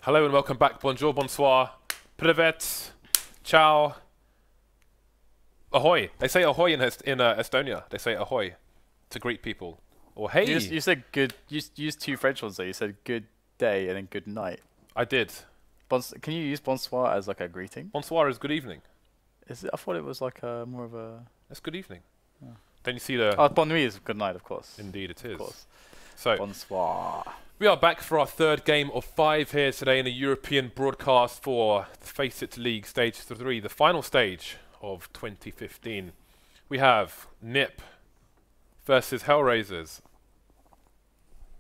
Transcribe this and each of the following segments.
Hello and welcome back. Bonjour, bonsoir, privet, ciao, ahoy. They say ahoy in Estonia. They say ahoy to greet people. Or hey. You said good. You used two French ones though. You said good day and then good night. I did. Can you use bonsoir as like a greeting? Bonsoir is good evening. Is it? I thought it was like more of a. It's good evening. Oh. Then you see the. Oh, bonne nuit is good night, of course. Indeed, it is. Of course. So. Bonsoir. We are back for our third game of 5 here today in a European broadcast for the FACEIT League Stage 3, the final stage of 2015. We have NiP versus HellRaisers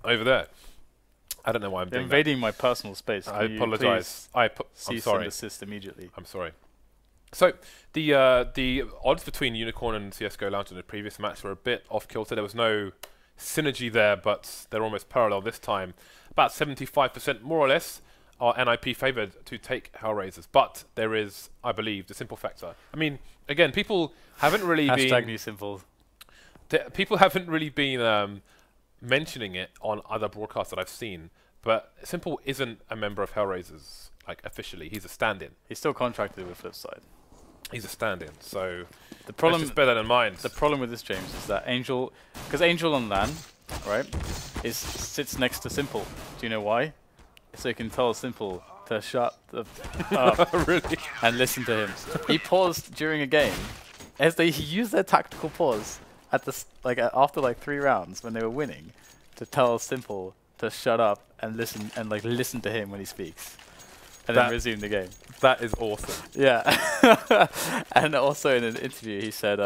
over there. I don't know why I'm doing invading my personal space. I apologize. I'm sorry. Desist immediately. I'm sorry. So the odds between Unicorn and CS:GO Lounge in the previous match were a bit off kilter. There was no synergy there, but they're almost parallel this time. About 75% more or less are NiP favored to take HellRaisers, but there is, I believe, the simple factor. I mean, again, people haven't really been new simple. People haven't really been mentioning it on other broadcasts that I've seen, but Simple isn't a member of HellRaisers, like officially. He's a stand-in. He's still contracted with FlipSid. He's a stand-in, so the problem is better than mine. The problem with this, James, is that Angel, because Angel on LAN, right, sits next to Simple. Do you know why? So you can tell Simple to shut up really? And listen to him. He paused during a game, he used their tactical pause at the after like 3 rounds when they were winning, to tell Simple to shut up and listen to him when he speaks. And then resume the game. That is awesome. Yeah. And also in an interview, he said,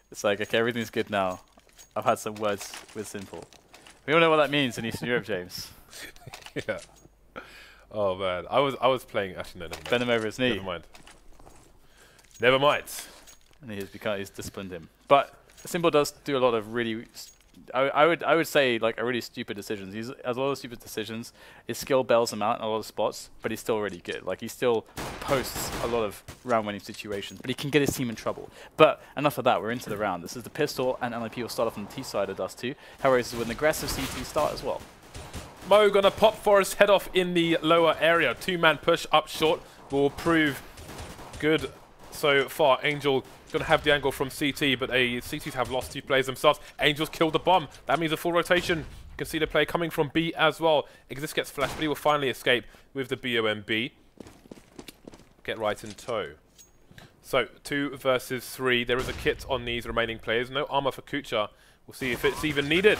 it's like, okay, everything's good now. I've had some words with Simple. We all know what that means in Eastern Europe, James. Yeah. Oh, man. I was playing... Actually, no, never mind. Bent him over his knee. Never mind. Never mind. And he's disciplined him. But Simple does do a lot of really... I would say like a really stupid decisions. He has a lot of stupid decisions. His skill bails him out in a lot of spots, but he's still really good. Like he still posts a lot of round-winning situations, but he can get his team in trouble. But enough of that. We're into the round. This is the pistol, and NiP will start off on the T side of Dust 2. HellRaisers with an aggressive CT start as well. Mo gonna pop Forest head off in the lower area. 2-man push up short will prove good so far. Angel gonna have the angle from CT, but CTs have lost 2 players themselves. Angel's killed the bomb. That means a full rotation. You can see the play coming from B as well. Xizt gets flashed, but he will finally escape with the BOMB. Get right in tow. So 2 versus 3. There is a kit on these remaining players. No armor for kUcheR. We'll see if it's even needed.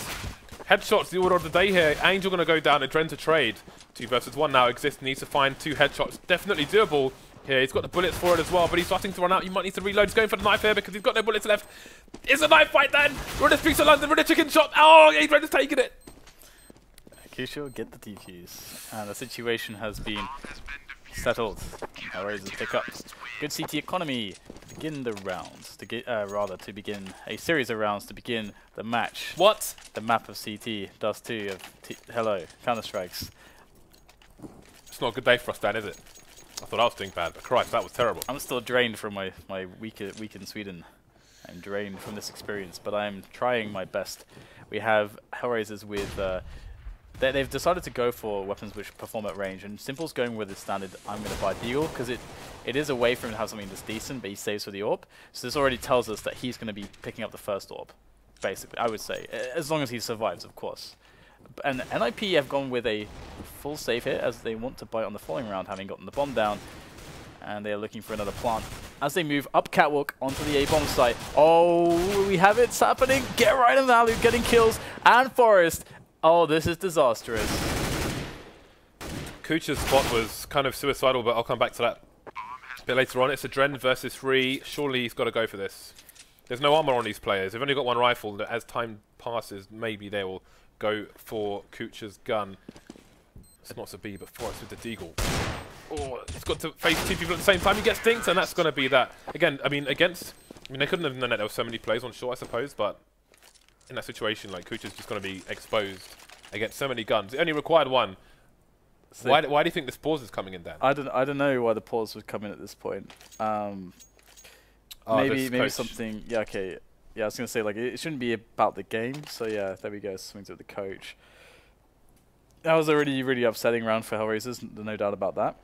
Headshots, the order of the day here. Angel gonna go down. AdreN to trade. 2 versus 1 now. Xizt needs to find 2 headshots. Definitely doable. Here, he's got the bullets for it as well, but he's starting to run out. You might need to reload. He's going for the knife here because he's got no bullets left. It's a knife fight then! Runner speaks to London, Runner chicken shot. Oh, AdreN has taken it! kUcheR get the defuse. And the situation has been settled. HellRaisers pick up. Good CT economy to begin the rounds. To get, to begin a series of rounds to begin the match. What? The map of CT, Dust 2 of Hello, Counter-Strikes. It's not a good day for us, Dan, is it? I thought I was doing bad, but Christ, that was terrible. I'm still drained from my week in Sweden. I'm drained from this experience, but I'm trying my best. We have HellRaisers with... they've decided to go for weapons which perform at range, and Simple's going with the standard, I'm going to buy Deagle, because it is a way for him to have something that's decent, but he saves for the AWP. So this already tells us that he's going to be picking up the first AWP, basically, I would say. As long as he survives, of course. And NiP have gone with a full save here as they want to bite on the following round, having gotten the bomb down. And they are looking for another plant. As they move up catwalk onto the A-bomb site. Oh, we have it's happening. Get right on allu, getting kills. And Forest. Oh, this is disastrous. kUcheR's spot was kind of suicidal, but I'll come back to that a bit later on. It's AdreN versus 3. Surely he's got to go for this. There's no armor on these players. They've only got 1 rifle. As time passes, maybe they will go for kUcheR's gun. It's not a B, but Forest with the Deagle. Oh, he's got to face 2 people at the same time. He gets dinked, and that's going to be that. Again, I mean, they couldn't have known that there were so many players on short, I suppose, but in that situation, like, kUcheR's just going to be exposed against so many guns. It only required 1. So why do you think this pause is coming in, Dan? I don't know why the pause would come in at this point. Maybe something... Yeah, okay. Yeah, I was going to say, like, it shouldn't be about the game. So, yeah, there we go. Swings with the coach. That was a really, really upsetting round for HellRaisers, no doubt about that.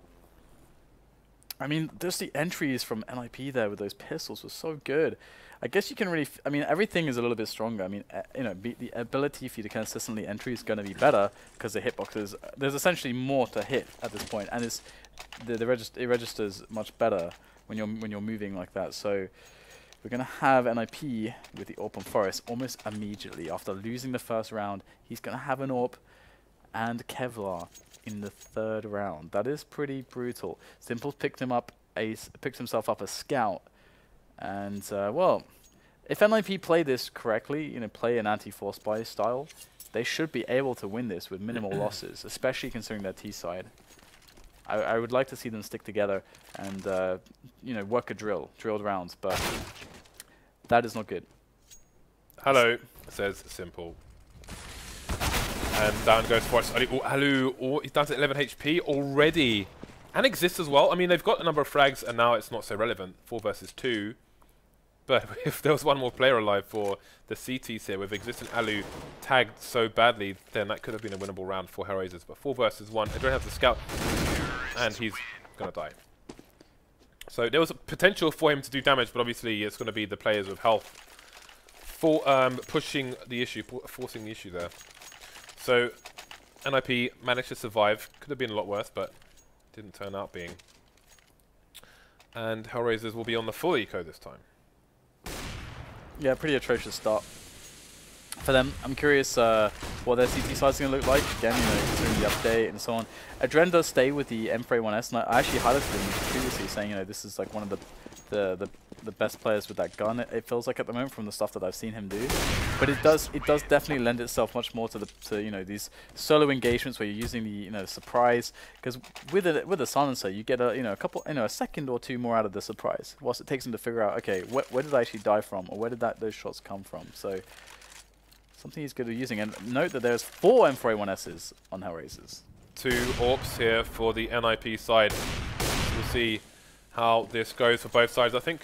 I mean, just the entries from NiP there with those pistols was so good. I guess you can really, I mean, everything is a little bit stronger. I mean, you know, the ability for you to consistently entry is going to be better because the hitboxes, there's essentially more to hit at this point, and it's it registers much better when you're moving like that. So we're going to have NiP with the AWP on Forest almost immediately after losing the first round. He's going to have an AWP and Kevlar in the third round. That is pretty brutal. Simple picked himself up a scout. And, well, if NiP play this correctly, you know, play an anti-force buy style, they should be able to win this with minimal losses, especially considering their T side. I would like to see them stick together and, you know, work a drilled rounds, but that is not good. Hello, says Simple. And down goes Forest. Allu, he's down to 11 HP already. And Xizt as well. I mean, they've got a number of frags, and now it's not so relevant. 4 versus 2. But if there was one more player alive for the CTs here, with Xizt and Allu tagged so badly, then that could have been a winnable round for HellRaisers. But 4 versus 1. AdreN has the scout, and he's going to die. So there was a potential for him to do damage, but obviously it's going to be the players with health for pushing the issue, forcing the issue there. So NiP managed to survive. Could have been a lot worse, but didn't turn out being. And HellRaisers will be on the full eco this time. Yeah, pretty atrocious start for them. I'm curious what their CT side is going to look like. Again, you know, considering the update and so on. AdreN does stay with the M4A1S, and I actually highlighted him previously, saying, you know, this is like one of the best players with that gun. It feels like at the moment from the stuff that I've seen him do. But it does definitely lend itself much more to you know, these solo engagements where you're using the, you know, surprise, because with a silencer you get a second or two more out of the surprise, whilst it takes them to figure out, okay, where did I actually die from, or where did those shots come from. So something he's good at using. And note that there's 4 M4A1Ss on HellRaisers. 2 AWPs here for the NiP side. We'll see how this goes for both sides. I think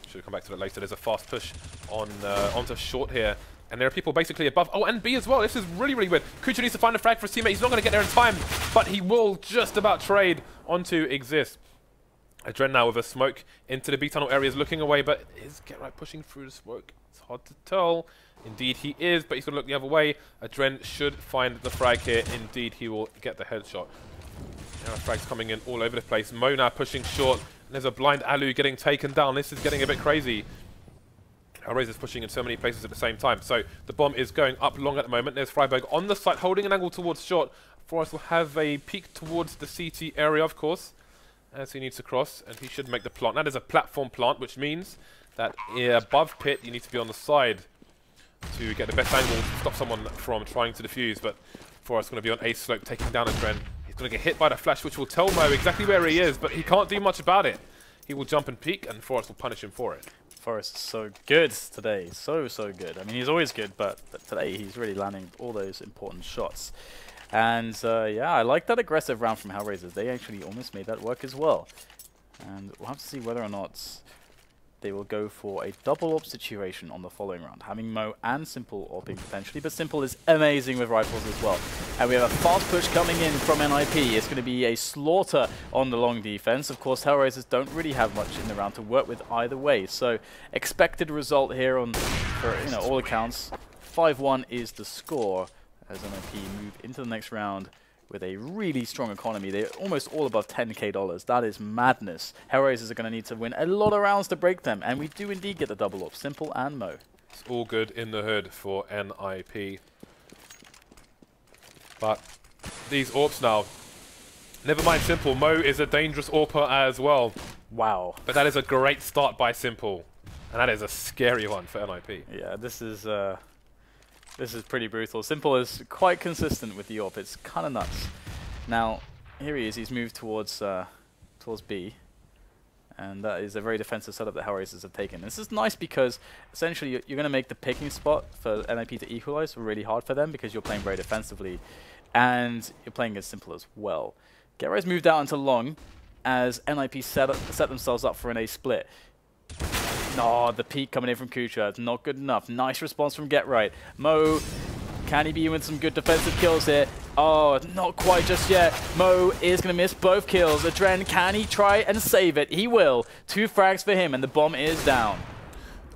should come back to that later. There's a fast push on onto short here, and there are people basically above. Oh, and B as well. This is really, really weird. kUcheR needs to find a frag for his teammate. He's not going to get there in time, but he will just about trade onto Xizt. AdreN now with a smoke into the B tunnel areas, looking away, but is GetRight pushing through the smoke? It's hard to tell. Indeed he is, but he's going to look the other way. AdreN should find the frag here. Indeed he will get the headshot. There are frags coming in all over the place. Mo now pushing short. There's a blind Allu getting taken down. This is getting a bit crazy. HellRaisers pushing in so many places at the same time. So the bomb is going up long at the moment. There's Friberg on the site, holding an angle towards short. Forest will have a peek towards the CT area, of course, as he needs to cross, and he should make the plant. That is a platform plant, which means that above pit, you need to be on the side to get the best angle to stop someone from trying to defuse. But Forest going to be on A slope, taking down AdreN. Going to get hit by the flash, which will tell Mo exactly where he is, but he can't do much about it. He will jump and peek, and Forest will punish him for it. Forest is so good today. So good. I mean, he's always good, but today he's really landing all those important shots. And, yeah, I like that aggressive round from HellRaisers. They actually almost made that work as well. And we'll have to see whether or not they will go for a double AWP situation on the following round, having Mo and Simple AWPing potentially, but Simple is amazing with rifles as well. And we have a fast push coming in from NiP. It's going to be a slaughter on the long defense. Of course, HellRaisers don't really have much in the round to work with either way, so expected result here on, for, you know, all accounts. 5-1 is the score as NiP move into the next round with a really strong economy. They're almost all above $10K. That is madness. HellRaisers are going to need to win a lot of rounds to break them, and we do indeed get the double up. Simple and Mo. It's all good in the hood for NiP. But these AWPs now, never mind Simple, Mo is a dangerous AWPer as well. Wow. But that is a great start by Simple, and that is a scary one for NiP. Yeah, this is pretty brutal. Simple is quite consistent with the AWP. It's kind of nuts. Now, here he is. He's moved towards B. And that is a very defensive setup that HellRaisers have taken. This is nice because, essentially, you're going to make the picking spot for NiP to equalize really hard for them because you're playing very defensively. And you're playing as Simple as well. GetRight's moved out into long as NiP set themselves up for an A split. Oh, the peek coming in from kUcheR. It's not good enough. Nice response from GetRight. Mo, can he be in with some good defensive kills here? Oh, not quite just yet. Mo is going to miss both kills. AdreN, can he try and save it? He will. 2 frags for him, and the bomb is down.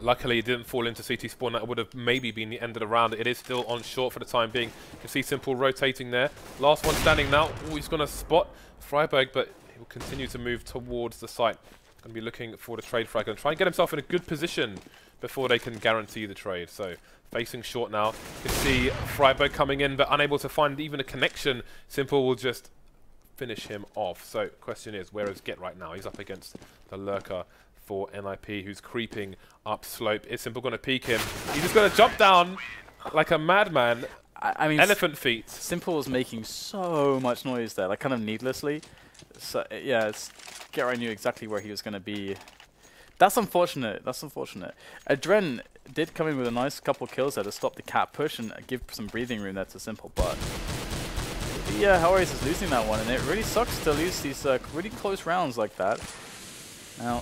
Luckily, it didn't fall into CT spawn. That would have maybe been the end of the round. It is still on short for the time being. You can see Simple rotating there. Last one standing now. Oh, he's going to spot Friberg, but he will continue to move towards the site. Going to be looking for the trade frag and try and get himself in a good position before they can guarantee the trade. So, facing short now. You can see Friberg coming in, but unable to find even a connection. Simple will just finish him off. So, question is, where is Get right now? He's up against the lurker for NiP, who's creeping up slope. Is Simple going to peek him? He's just going to jump down like a madman. I mean, elephant feet. Simple was making so much noise there, like kind of needlessly. So yeah, Get knew exactly where he was going to be. That's unfortunate. That's unfortunate. AdreN did come in with a nice couple kills there to stop the cat push and give some breathing room there to Simple, but yeah, HellRaisers is losing that one, and it really sucks to lose these really close rounds like that. Now,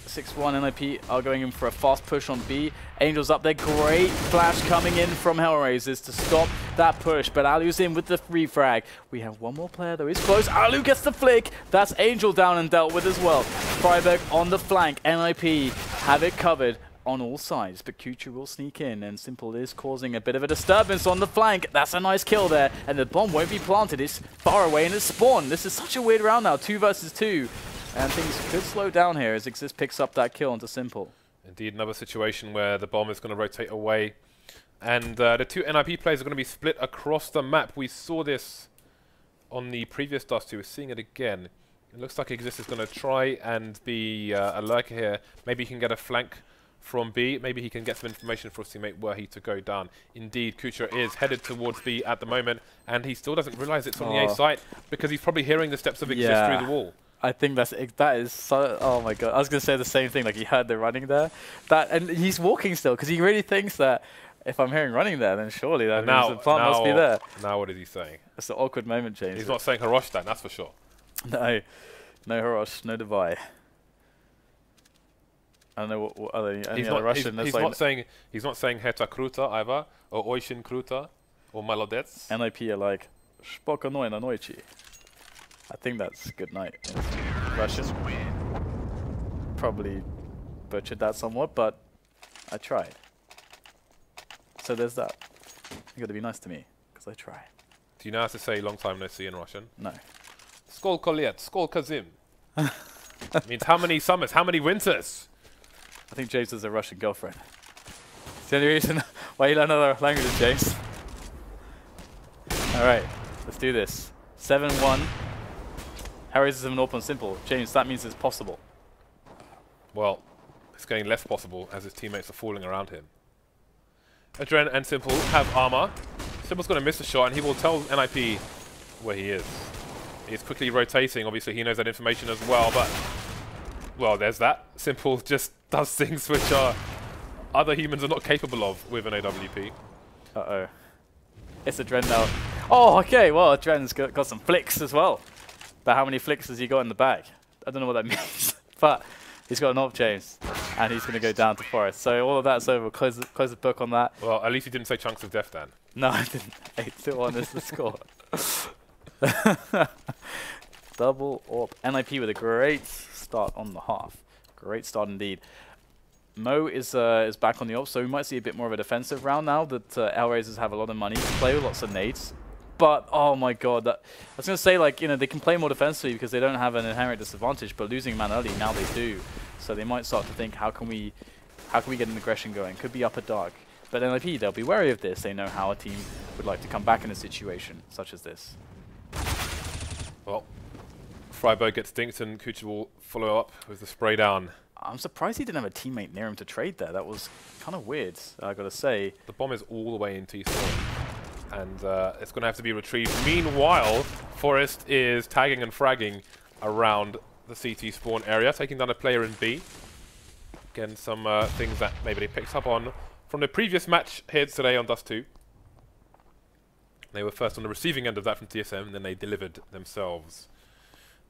6-1 NiP are going in for a fast push on B. Angel's up there. Great flash coming in from HellRaisers to stop that push. But allu's in with the free frag. We have one more player though. He's close. Allu gets the flick. That's Angel down and dealt with as well. Friberg on the flank. NiP have it covered on all sides. But kUcheR will sneak in, and Simple is causing a bit of a disturbance on the flank. That's a nice kill there. And the bomb won't be planted. It's far away and it's spawned. This is such a weird round now. 2 versus 2. And things could slow down here as Xizt picks up that kill onto Simple. Indeed, another situation where the bomb is going to rotate away. And the 2 NiP players are going to be split across the map. We saw this on the previous Dust 2. We're seeing it again. It looks like Xizt is going to try and be a lurker here. Maybe he can get a flank from B. Maybe he can get some information for his teammate were he to go down. Indeed, kUcheR is headed towards B at the moment. And he still doesn't realize it's on the A site because he's probably hearing the steps of Xizt through the wall. I think that is so. Oh my god! I was gonna say the same thing. Like he heard the running there, and he's walking still because he really thinks that if I'm hearing running there, then surely that means the plant must be there. Now what is he saying? It's an awkward moment, James. He's not saying Harosh then, that's for sure. No Harosh, no Divai. I don't know what other any other Russian. He's not saying Heta Kruta either, or Oishin Kruta, or Malodets. NiP are like Spokojno na nochi. I think that's good night in Russian. Probably butchered that somewhat, but I tried. So there's that. You got to be nice to me, because I try. Do you know how to say long time no see in Russian? No. Skol Kolyet, Skol Kazim. Means how many summers, how many winters? I think James has a Russian girlfriend. It's the only reason why you learn other languages, James. Alright, let's do this. 7-1. HellRaisers have an open Simple. James, that means it's possible. Well, it's getting less possible as his teammates are falling around him. AdreN and Simple have armor. Simple's going to miss a shot and he will tell NiP where he is. He's quickly rotating. Obviously, he knows that information as well, but... Well, there's that. Simple just does things which other humans are not capable of with an AWP. Uh-oh. It's AdreN now. Oh, okay. Well, AdreN's got some flicks as well. But how many flicks has he got in the bag? I don't know what that means. But he's got an AWP, James. And he's going to go down to Forest. So all of that's over. Close the book on that. Well, at least he didn't say chunks of death, Dan. No, I didn't. 8-1 is the score. Double AWP. NiP with a great start on the half. Great start indeed. Mo is back on the AWP, so we might see a bit more of a defensive round now that HellRaisers have a lot of money to play with, lots of nades. But, oh my god, I was going to say, like, you know, they can play more defensively because they don't have an inherent disadvantage, but losing man early, now they do. So they might start to think, how can we get an aggression going? Could be upper dark. But NiP, they'll be wary of this. They know how a team would like to come back in a situation such as this. Well, Friberg gets dinked and kUcheR will follow up with the spray down. I'm surprised he didn't have a teammate near him to trade there. That was kind of weird, I gotta say. The bomb is all the way in T-spawn. And it's going to have to be retrieved. Meanwhile, Forest is tagging and fragging around the CT spawn area, taking down a player in B. Again, some things that maybe they picked up on from the previous match here today on Dust 2. They were first on the receiving end of that from TSM, and then they delivered themselves,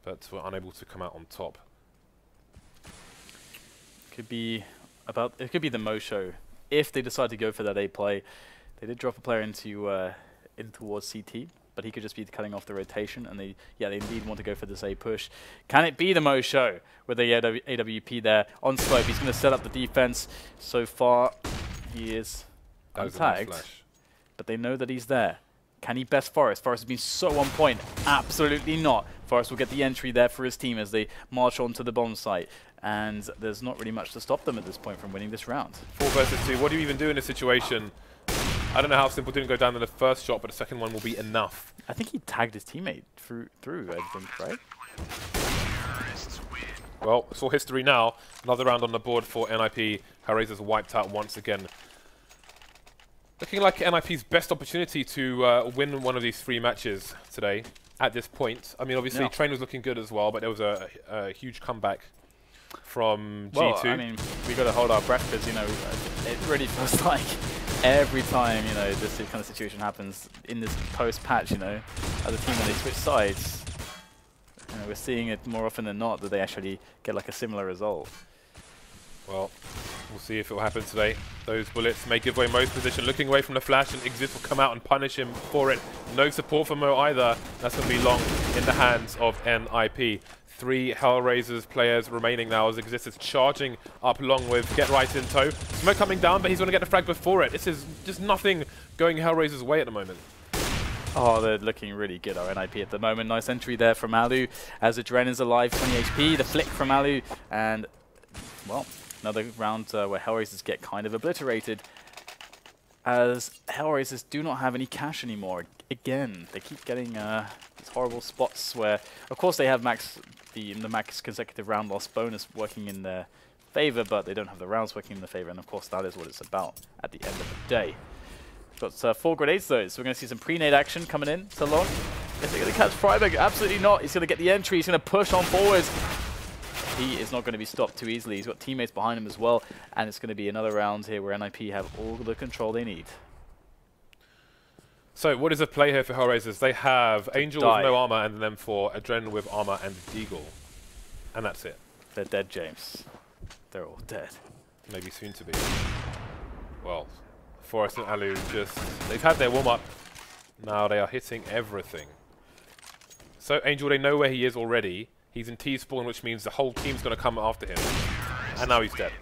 but were unable to come out on top. Could be the Mo show if they decide to go for that A play. They did drop a player into in towards CT, but he could just be cutting off the rotation, and they indeed want to go for this A push. Can it be the Mosho with the AWP there on scope? He's going to set up the defense. So far, he is untagged, but they know that he's there. Can he best Forest? Forest has been so on point. Absolutely not. Forest will get the entry there for his team as they march on to the bomb site. And there's not really much to stop them at this point from winning this round. 4 versus 2. What do you even do in this situation? I don't know how Simple didn't go down in the first shot, but the second one will be enough. I think he tagged his teammate through, I think, right? Well, it's all history now. Another round on the board for NiP. HellRaisers wiped out once again. Looking like NiP's best opportunity to win one of these 3 matches today at this point. I mean, obviously, Train was looking good as well, but there was a huge comeback from G2. Well, I mean, we got to hold our breath because, you know, it really feels like every time, you know, this kind of situation happens in this post-patch, you know, as a team when they switch sides, you know, we're seeing it more often than not that they actually get like a similar result. Well, we'll see if it will happen today. Those bullets may give away Mo's position. Looking away from the flash, and Xizt will come out and punish him for it. No support for Mo either. That's going to be long in the hands of NiP. 3 HellRaisers players remaining now as Xizt is charging up along with Get Right in tow. Smoke coming down, but he's going to get the frag before it. This is just nothing going HellRaisers' way at the moment. Oh, they're looking really good, our NiP at the moment. Nice entry there from allu as AdreN is alive, 20 HP. The flick from allu, and, well, another round where HellRaisers get kind of obliterated as HellRaisers do not have any cash anymore. Again, they keep getting these horrible spots where, of course, they have the max consecutive round loss bonus working in their favor, but they don't have the rounds working in their favor, and of course that is what it's about at the end of the day. Got 4 grenades though, so we're going to see some pre-nade action coming in. So long. Is he going to catch Friberg? Absolutely not. He's going to get the entry. He's going to push on forwards. He is not going to be stopped too easily. He's got teammates behind him as well, and it's going to be another round here where NiP have all the control they need. So, what is the play here for HellRaisers? They have Angel with no armor, and then for AdreN with armor and Deagle. And that's it. They're dead, James. They're all dead. Maybe soon to be. Well, Forest and allu they've had their warm-up. Now they are hitting everything. So, Angel, they know where he is already. He's in T-spawn, which means the whole team's going to come after him. And now he's dead.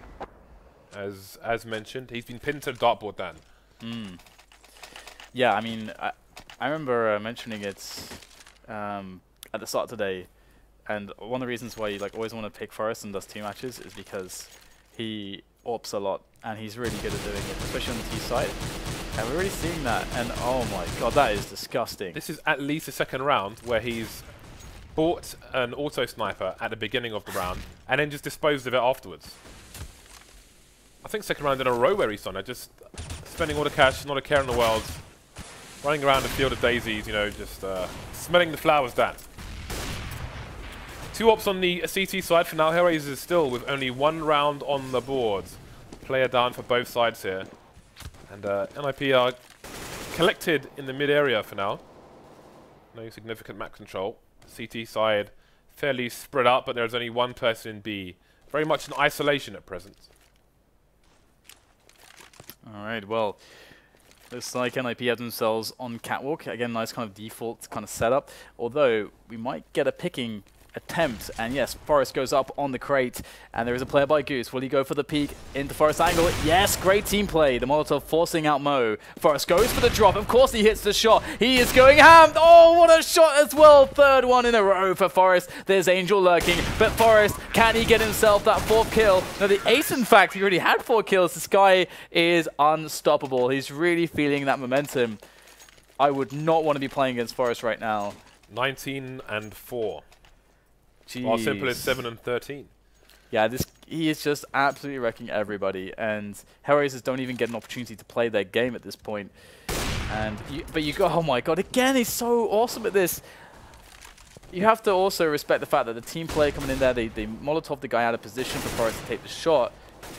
As mentioned, he's been pinned to the dartboard, Dan. Yeah, I mean, I remember mentioning it at the start today, and one of the reasons why you always want to pick Forest and does 2 matches is because he AWPs a lot, and he's really good at doing it, especially on the T side. And we're really seeing that, and oh my god, that is disgusting. This is at least the 2nd round where he's bought an auto sniper at the beginning of the round, and then just disposed of it afterwards. I think 2nd round in a row where he's on it, just spending all the cash, not a care in the world. Running around a field of daisies, you know, just smelling the flowers, Dan. 2 ops on the CT side for now. HellRaisers is still with only 1 round on the board. Player down for both sides here. And NiP are collected in the mid-area for now. No significant map control. CT side fairly spread out, but there's only 1 person in B. Very much in isolation at present. Alright, well, looks like NiP have themselves on catwalk. Again, nice kind of default kind of setup. Although, we might get a picking attempt. And yes, Forest goes up on the crate. And there is a player by Goose. Will he go for the peek into Forest angle? Yes, great team play. The Molotov forcing out Mo. Forest goes for the drop. Of course he hits the shot. He is going ham. Oh, what a shot as well. 3rd one in a row for Forest. There's Angel lurking. But Forest, can he get himself that 4th kill? No, the ace, in fact, he already had 4 kills. This guy is unstoppable. He's really feeling that momentum. I would not want to be playing against Forest right now. 19 and 4. Jeez. While Simple is 7 and 13. Yeah, he is just absolutely wrecking everybody, and HellRaisers don't even get an opportunity to play their game at this point. And but you go, oh my god, again, he's so awesome at this. You have to also respect the fact that the team play coming in there, they Molotov the guy out of position for Forest to take the shot.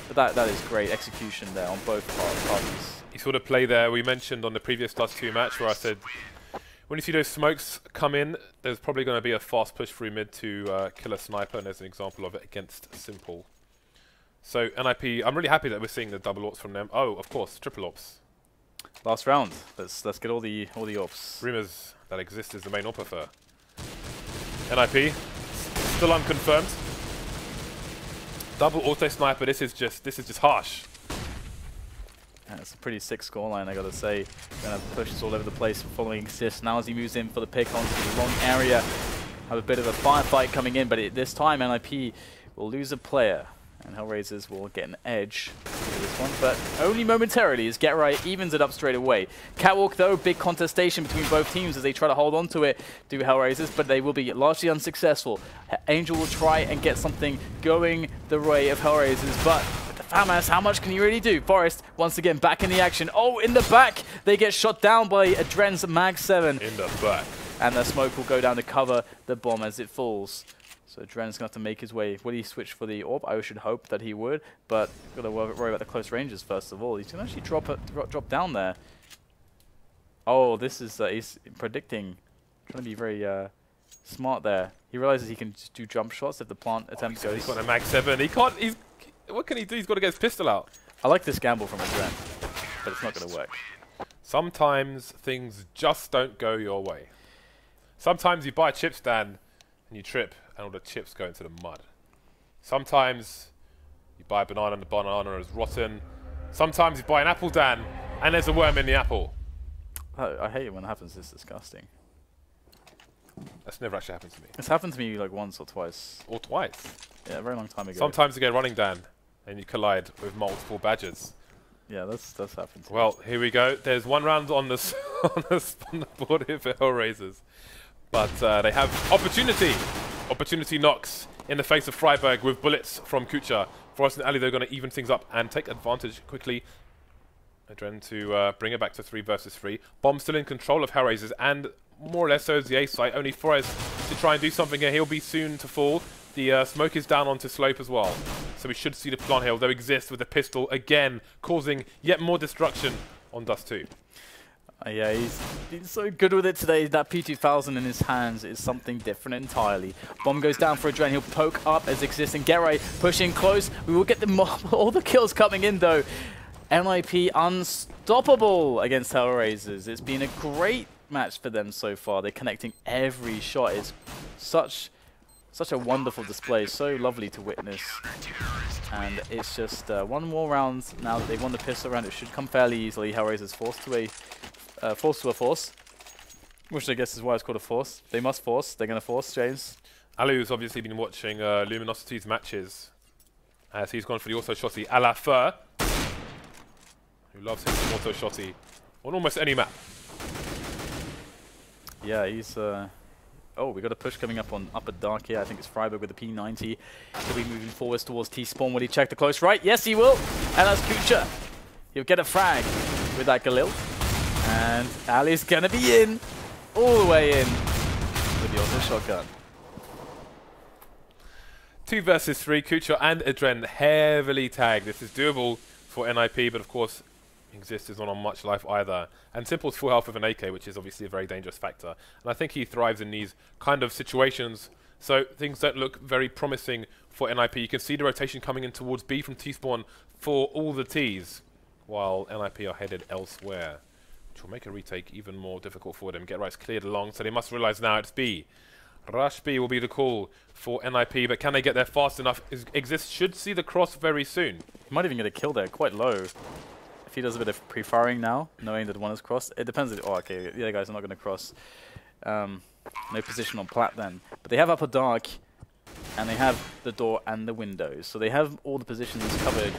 But that is great execution there on both parties. He sort of play there, we mentioned on the previous Dust 2 match where I said, when you see those smokes come in, there's probably going to be a fast push through mid to kill a sniper, and there's an example of it against Simple. So NiP, I'm really happy that we're seeing the double ops from them. Oh, of course, triple ops. Last round. Let's get all the orbs. Rumors that Xizt is the main AWP for NiP. Still unconfirmed. Double auto sniper. This is just harsh. Yeah, it's a pretty sick scoreline, I gotta say. Gonna have pushes all over the place following Xizt. Now as he moves in for the pick onto the long area, have a bit of a firefight coming in, but this time NiP will lose a player, and HellRaisers will get an edge for this one, but only momentarily as kUcheR evens it up straight away. Catwalk though, big contestation between both teams as they try to hold on to it, do HellRaisers, but they will be largely unsuccessful. Angel will try and get something going the way of HellRaisers, but FAMAS, how much can you really do? Forest, once again, back in the action. Oh, in the back! They get shot down by AdreN's Mag 7. In the back. And the smoke will go down to cover the bomb as it falls. So AdreN's going to have to make his way. Will he switch for the AWP? I should hope that he would, but got to worry about the close ranges first of all. He's going to actually drop down there. Oh, this is, he's predicting, trying to be very smart there. He realizes he can just do jump shots if the plant attempt goes. He's got a Mag 7. He can't, what can he do? He's got to get his pistol out. I like this gamble from AdreN, but it's not going to work. Sometimes things just don't go your way. Sometimes you buy a chip stand and you trip and all the chips go into the mud. Sometimes you buy a banana and the banana is rotten. Sometimes you buy an apple, Dan, and there's a worm in the apple. I hate it when it happens. It's disgusting. That's never actually happened to me. It's happened to me like once or twice. Or twice. Yeah, a very long time ago. Sometimes you get running, Dan, and you collide with multiple badgers. Yeah, that's happened to me. Well, here we go. There's one round on the on the board here for HellRaisers. But they have opportunity. Opportunity knocks in the face of Friberg with bullets from kUcheR. Forest and allu, they're going to even things up and take advantage quickly. AdreN to bring it back to 3 versus 3. Bomb still in control of HellRaisers, and more or less so is the A site. Only Forest to try and do something here. He'll be soon to fall. The smoke is down onto slope as well. So we should see the plant hill, though Xizt with the pistol again, causing yet more destruction on Dust 2. Yeah, he's so good with it today. That P2000 in his hands is something different entirely. Bomb goes down for AdreN. He'll poke up as Xizt and kUcheR pushing close. We will get all the kills coming in, though. NiP unstoppable against HellRaisers. It's been a great match for them so far. They're connecting every shot. It's such a wonderful display. So lovely to witness. And it's just one more round now that they've won the pistol round. It should come fairly easily. HellRaisers forced to a force, which I guess is why it's called a force. They must force. They're going to force, James. Allu's obviously been watching Luminosity's matches, as he's gone for the auto shotty a la Fur, who loves his auto shotty on almost any map. Yeah, he's... Oh, we got a push coming up on upper dark here. I think it's Friberg with the P90. He'll be moving forwards towards T-spawn. Will he check the close right? Yes, he will. And that's kUcheR. He'll get a frag with that Kirill. And allu's gonna be in, all the way in, with the auto shotgun. 2 versus 3, kUcheR and AdreN heavily tagged. This is doable for NiP, but of course, Xizt is not on much life either. And Simple's full health with an AK, which is obviously a very dangerous factor. And I think he thrives in these kind of situations, so things don't look very promising for NiP. You can see the rotation coming in towards B from T-spawn for all the Ts, while NiP are headed elsewhere, which will make a retake even more difficult for them. kUcheR's cleared along, so they must realize now it's B. Rush B will be the call for NiP, but can they get there fast enough? Xizt should see the cross very soon. He might even get a kill there, quite low. If he does a bit of pre-firing now, knowing that one is crossed. It depends. Oh, okay, yeah, guys, I'm not going to cross. No position on plat then. But they have upper dark, and they have the door and the windows. So they have all the positions covered.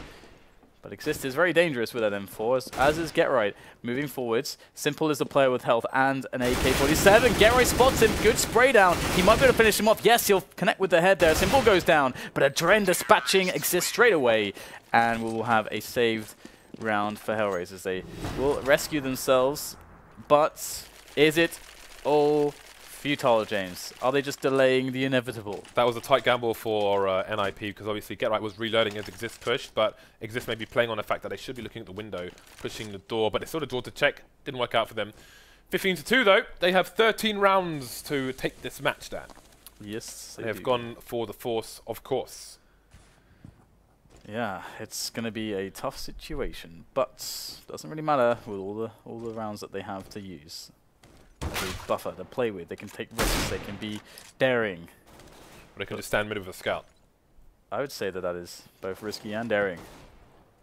But Xizt is very dangerous with that M4, as is kUcheR. Moving forwards, Simple is the player with health and an AK-47. kUcheR spots him, good spray down. He might be able to finish him off. Yes, he'll connect with the head there. Simple goes down, but AdreN dispatching Xizt straight away. And we will have a saved round for HellRaisers. They will rescue themselves, but is it all futile, James? Are they just delaying the inevitable? That was a tight gamble for NiP, because obviously kUcheR was reloading as Xizt pushed, but Xizt may be playing on the fact that they should be looking at the window, pushing the door, but they saw the door to check. Didn't work out for them. 15-2 though. They have 13 rounds to take this match down. Yes, they have gone for the force, of course. Yeah, it's going to be a tough situation, but doesn't really matter with all the rounds that they have to use. There's a buffer to play with. They can take risks. They can be daring. Or they can just stand mid with a scout. I would say that that is both risky and daring.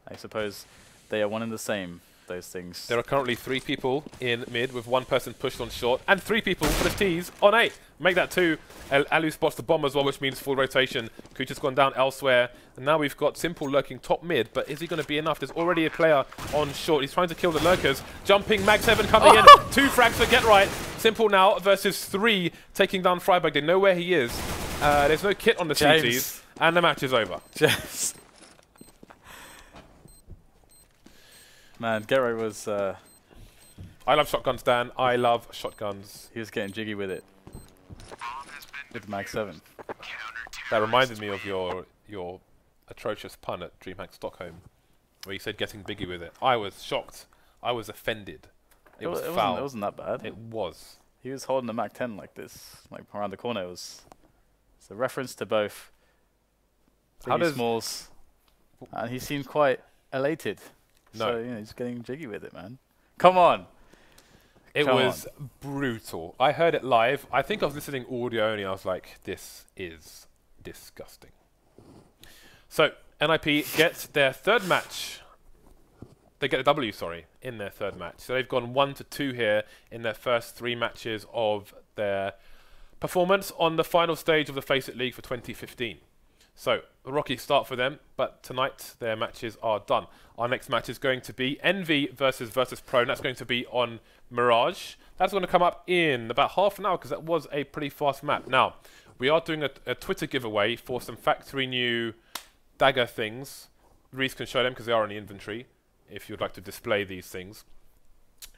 I suppose they are one and the same, those things. There are currently 3 people in mid with 1 person pushed on short and 3 people for the T's on A. Make that 2. Allu spots the bomb as well, which means full rotation. kUcheR's gone down elsewhere. And now we've got Simple lurking top mid, but is he going to be enough? There's already a player on short. He's trying to kill the lurkers. Jumping, Mag 7 coming in. 2 frags for Get Right. Simple now versus 3 taking down Friberg. They know where he is. There's no kit on the CTs. And the match is over. James. Man, Get Right was... I love shotguns, Dan. I love shotguns. He was getting jiggy with it. With Mag 7. That reminded me of your atrocious pun at DreamHack Stockholm, where you said getting biggie with it. I was shocked. I was offended. It was foul. It wasn't that bad. It was. He was holding the Mag 10 like this, like around the corner. It's a reference to both Biggie Smalls, and he seemed quite elated. No. So, you know, he's getting jiggy with it, man. Come on. It was brutal. I heard it live. I think I was listening audio only. I was like, this is disgusting. So, NiP gets their 3rd match. They get a W, sorry, in their 3rd match. So they've gone 1-2 here in their first 3 matches of their performance on the final stage of the FACEIT League for 2015. So, a rocky start for them, but tonight their matches are done. Our next match is going to be Envy versus Virtus.pro, and that's going to be on Mirage. That's going to come up in about half an hour, because that was a pretty fast map. Now, we are doing a Twitter giveaway for some factory new dagger things. Reese can show them, because they are in the inventory, if you'd like to display these things.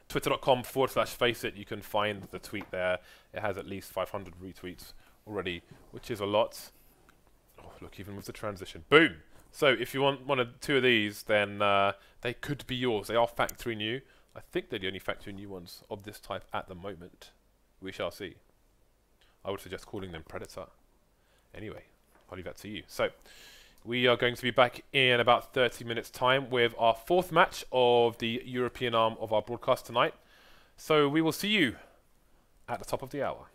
Twitter.com/FACEIT, you can find the tweet there. It has at least 500 retweets already, which is a lot. Oh, look, even with the transition. Boom! So if you want 1 or 2 of these, then they could be yours. They are factory new. I think they're the only factory new ones of this type at the moment. We shall see. I would suggest calling them Predator. Anyway, I'll leave that to you. So we are going to be back in about 30 minutes' time with our 4th match of the European arm of our broadcast tonight. So we will see you at the top of the hour.